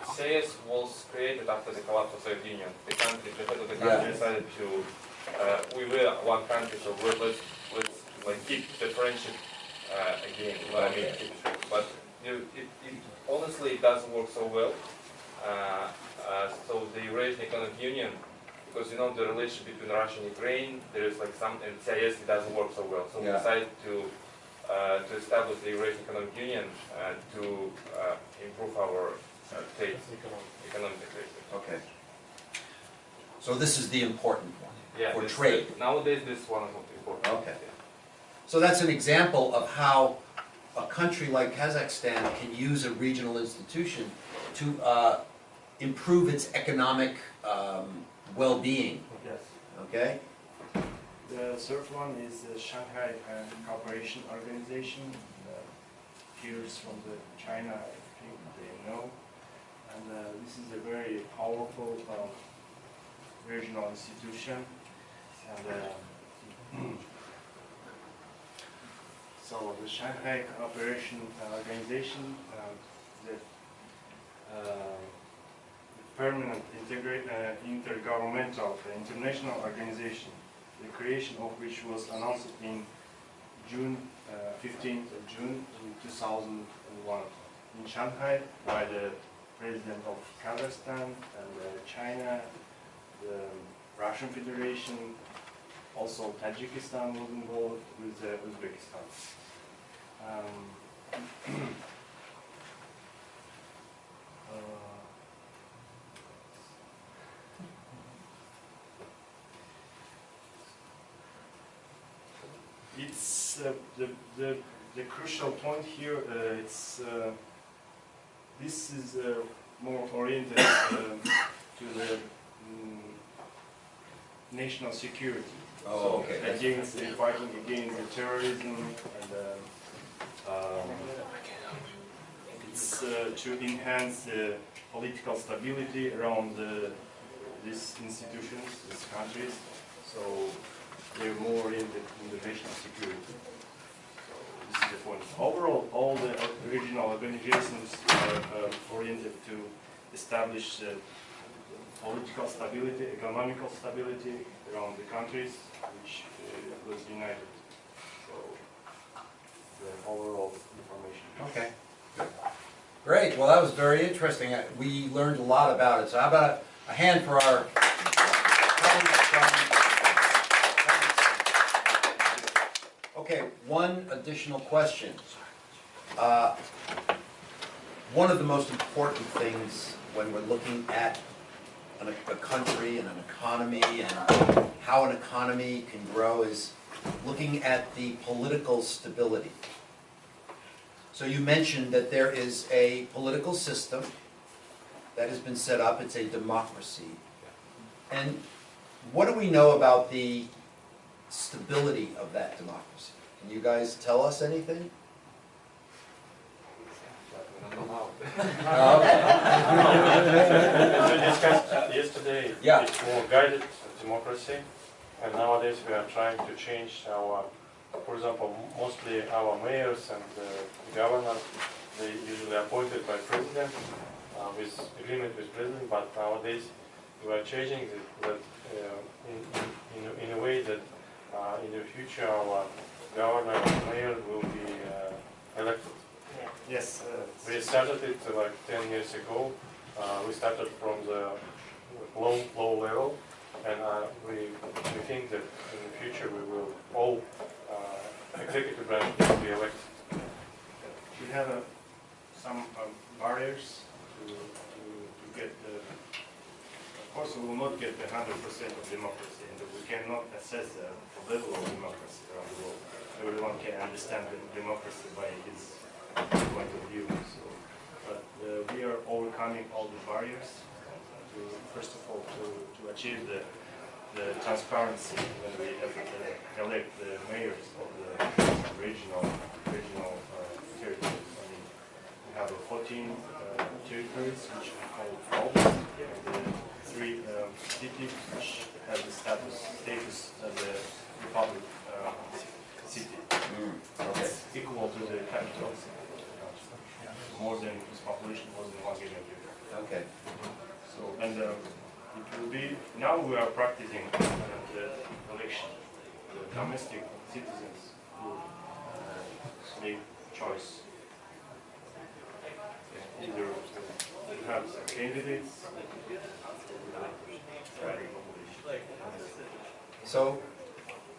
CIS was created after the collapse of the Soviet Union. The country, the head of the country decided to, we were one country, so let's like keep the friendship again. I mean, but honestly, it doesn't work so well. So the Eurasian Economic Union, because you know the relationship between Russia and Ukraine, there is like some, and CIS it doesn't work so well. So we decided to establish the Eurasian Economic Union to improve our economic integration. Okay. So this is the important one for this, trade. Nowadays, this one is not important. Okay. So that's an example of how a country like Kazakhstan can use a regional institution to improve its economic well-being. Yes. Okay? The third one is the Shanghai Cooperation Organization. Peers from China, I think they know. And this is a very powerful regional institution. And so the Shanghai Cooperation Organization, the permanent intergovernmental international organization, the creation of which was announced in June 15th of June in 2001 in Shanghai by the President of Kazakhstan and China, the Russian Federation, also Tajikistan was involved with Uzbekistan. It's the crucial point here. This is more oriented to the national security. Oh, okay. Against fighting against the terrorism, and it's to enhance the political stability around these institutions, these countries. So they're more oriented in the national security. So this is the point. Overall, all the regional organizations are oriented to establish political stability, economical stability around the countries which was united. So the overall information. Okay. Great. Well, that was very interesting. We learned a lot about it. So how about a hand for our colleagues from... Okay, one additional question. One of the most important things when we're looking at a country and an economy and how an economy can grow is looking at the political stability. So you mentioned that there is a political system that has been set up. It's a democracy. And what do we know about the stability of that democracy? Can you guys tell us anything? As we discussed yesterday, it's more guided democracy, and nowadays we are trying to change our, for example, mostly our mayors and governors, they usually appointed by president, with agreement with president, but nowadays we are changing that in a way that in the future our governor and mayor will be elected. Yes. We started it like 10 years ago. We started from the low level, and we think that in the future we will all executive branch will be elected. We have some barriers to get the. Of course, we will not get the 100% of democracy, and we cannot assess the level of democracy around the world. Everyone can understand the democracy by his point of view. So, but we are overcoming all the barriers. First of all, to achieve the transparency when we elect the mayors of the regional territories. I mean, we have 14 territories which we call provinces, and 3 cities which have the status as a republic city. Okay. Equal to the capital city. More than its population, more than 1 million people. Okay. So, and it will be, now we are practicing the election. The domestic citizens will make choice. Either you have some candidates. So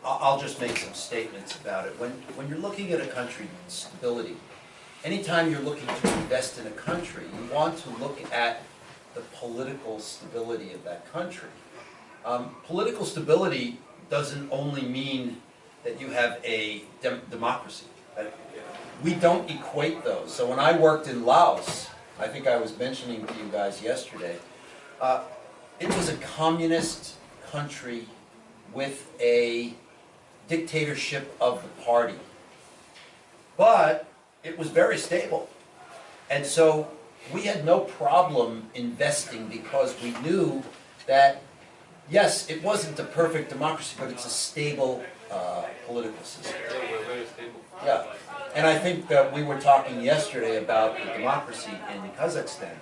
I'll just make some statements about it. When you're looking at a country's stability, anytime you're looking to invest in a country, you want to look at the political stability of that country. Political stability doesn't only mean that you have a democracy. We don't equate those. So when I worked in Laos, I think I was mentioning to you guys yesterday, it was a communist country with a dictatorship of the party. But it was very stable. And so we had no problem investing because we knew that, yes, it wasn't a perfect democracy, but it's a stable political system. Yeah, we're very stable. Yeah. And I think that we were talking yesterday about the democracy in Kazakhstan.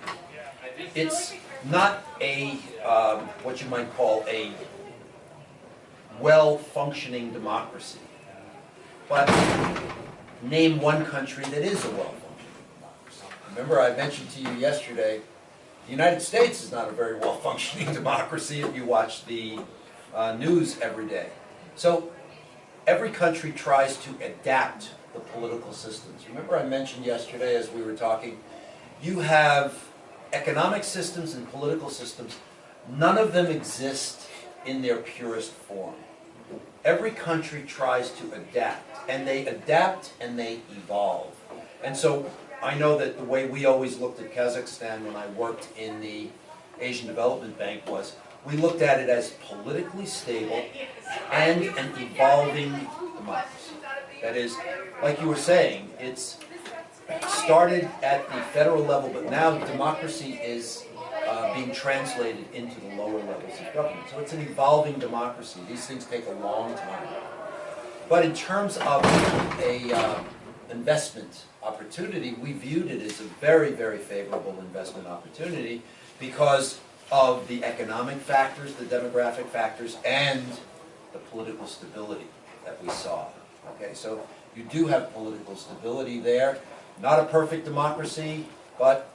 It's not a, what you might call a well-functioning democracy. But name one country that is a well-functioning democracy. Remember, I mentioned to you yesterday, the United States is not a very well-functioning democracy if you watch the news every day. So every country tries to adapt the political systems. Remember I mentioned yesterday as we were talking, you have economic systems and political systems. None of them exist in their purest form. Every country tries to adapt, and they evolve. And so I know that the way we always looked at Kazakhstan when I worked in the Asian Development Bank was, we looked at it as politically stable and an evolving democracy. That is, like you were saying, it's started at the federal level, but now democracy is being translated into the lower levels of government. So it's an evolving democracy. These things take a long time. But in terms of a investment opportunity, we viewed it as a very, very favorable investment opportunity because of the economic factors, the demographic factors, and the political stability that we saw. Okay, so you do have political stability there. Not a perfect democracy, but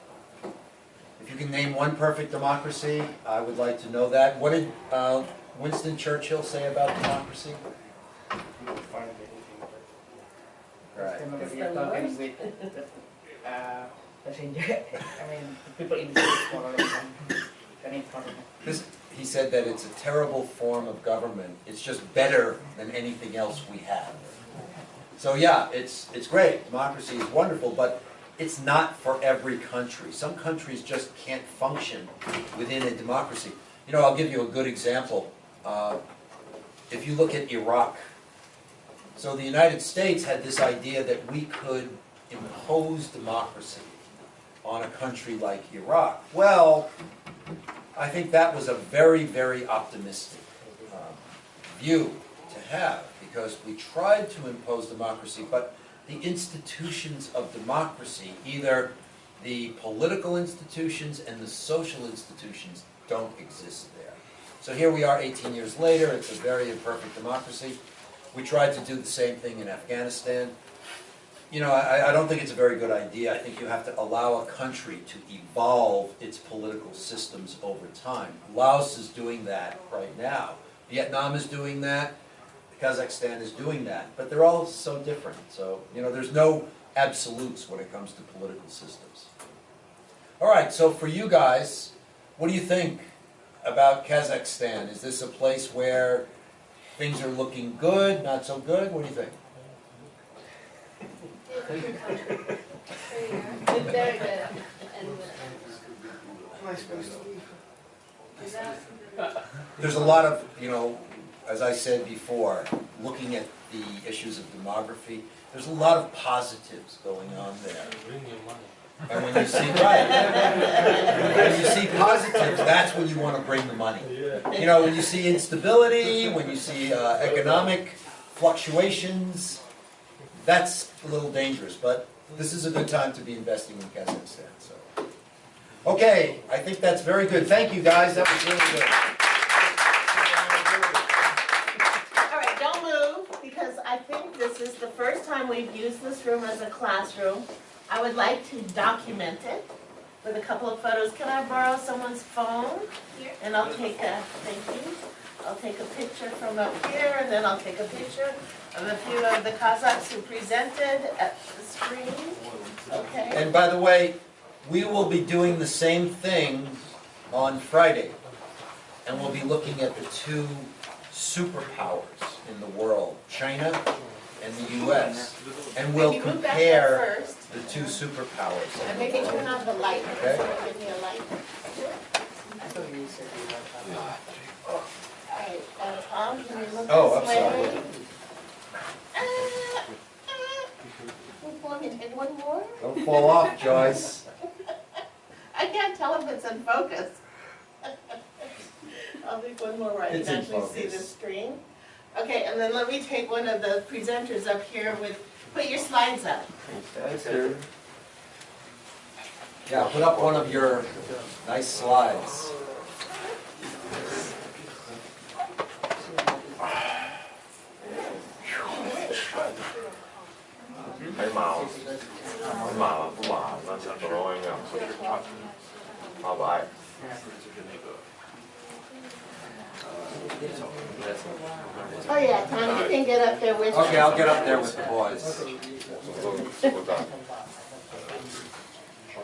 if you can name one perfect democracy, I would like to know that. What did Winston Churchill say about democracy? Right. He said that it's a terrible form of government. It's just better than anything else we have. So yeah, it's great. Democracy is wonderful, but it's not for every country. Some countries just can't function within a democracy. You know, I'll give you a good example. If you look at Iraq, so the United States had this idea that we could impose democracy on a country like Iraq. Well, I think that was a very, very optimistic view to have, because we tried to impose democracy, but the institutions of democracy, either the political institutions and the social institutions, don't exist there. So here we are 18 years later, it's a very imperfect democracy. We tried to do the same thing in Afghanistan. You know, I don't think it's a very good idea. I think you have to allow a country to evolve its political systems over time. Laos is doing that right now. Vietnam is doing that. Kazakhstan is doing that. But they're all so different. So, you know, there's no absolutes when it comes to political systems. All right, so for you guys, what do you think about Kazakhstan? Is this a place where things are looking good, not so good? What do you think? Very good. There's a lot of, you know, as I said before, looking at the issues of demography, there's a lot of positives going on there. Bring your money. And when you see, right, when you see positives, that's when you want to bring the money. You know, when you see instability, when you see economic fluctuations, that's a little dangerous. But this is a good time to be investing in Kazakhstan. So, Okay, I think that's very good. Thank you, guys. That was really good. All right, don't move, because I think this is the first time we've used this room as a classroom. I would like to document it with a couple of photos. Can I borrow someone's phone? Here. And I'll take a, thank you. I'll take a picture from up here, and then I'll take a picture of a few of the Kazakhs who presented at the screen. Okay. And by the way, we will be doing the same thing on Friday. And we'll be looking at the two superpowers in the world, China and the US. And we'll Maybe move back compare there first. the two superpowers. And maybe turn on the light. Okay. Someone give me a light. All right, Tom, can you look Oh, this I'm sorry. way? Want me to take one more? Don't fall off, Joyce. I can't tell if it's in focus. I'll take one more where I It's can in actually see the focus. screen. Okay, and then let me take one of the presenters up here with, put your slides up. Yeah, put up one of your nice slides. Oh yeah, Tom, you can get up there with me. Okay, I'll get up there with the boys.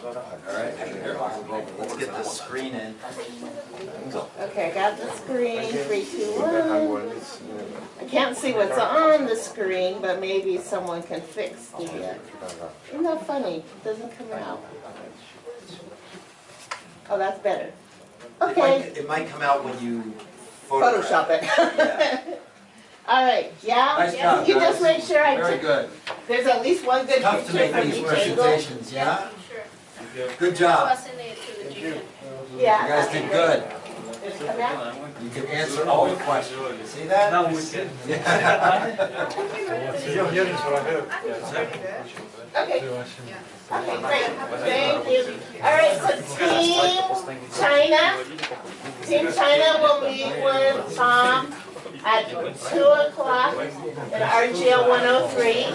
All right, here, let's get the screen in. Okay, I got the screen, 3, 2, 1. I can't see what's on the screen, but maybe someone can fix the, isn't that funny? It doesn't come out. Oh, that's better. Okay, It might come out when you Photoshop it. Yeah. All right, yeah? Nice job, You just guys. make sure Very good. there's at least one good Tough to picture make from these each angle. presentations, yeah? Sure. Good So I'll job. send it to the GQ. Yeah. You guys did good. Did it come out? You can answer all the questions. See that? Okay. Okay, great. Thank you. All right, so Team China will meet with Tom at 2 o'clock at RGL 103,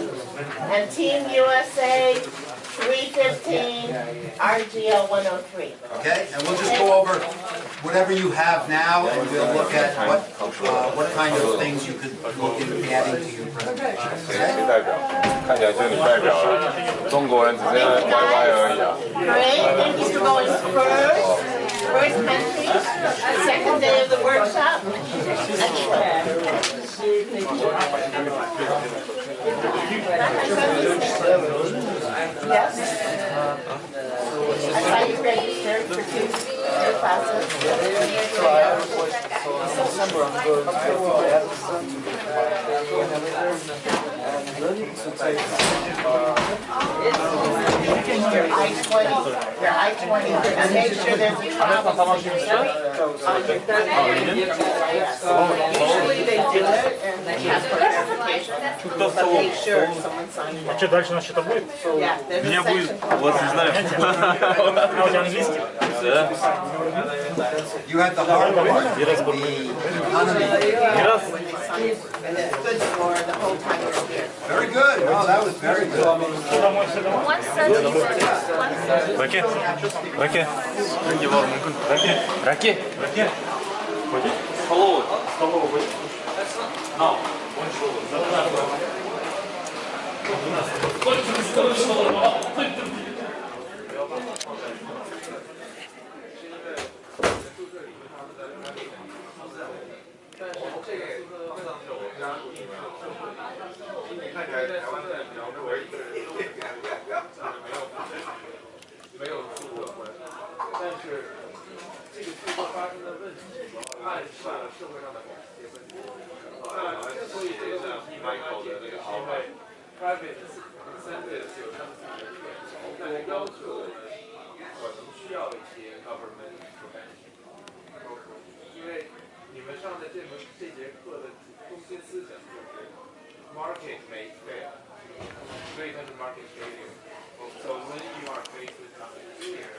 and Team USA 3:15 RGL 103. Okay, and we'll just go over whatever you have now, and we'll look at what kind of things you could look into adding to your presentation. Okay? 代表，看起来就是你代表了，中国人只是歪歪而已啊。 Great, thank you for going first. First country, second day of the workshop. Yes. I saw you registered for 2 classes. Your I-20, and make sure there's a travel signature on your third Usually they do it and they have for verification, but make sure someone signs it. Что дальше у нас что-то будет? Yeah, there's a Меня будет, section. вот не знаю. А у тебя английский? Да. You had the hard part, the economy. Не раз. And it's good for the whole time you're here. Very good. Oh, that was very good. One study, one study. Раке. Раке. Раке. Раке. Раке. Столовую. Столовую. На. private incentives 有这样子的一个但要求可能需要一些 government intervention， 因为你们上的这节课的中心思想就是 market may fail， 所以它是 market failure。So when you are faced with something here,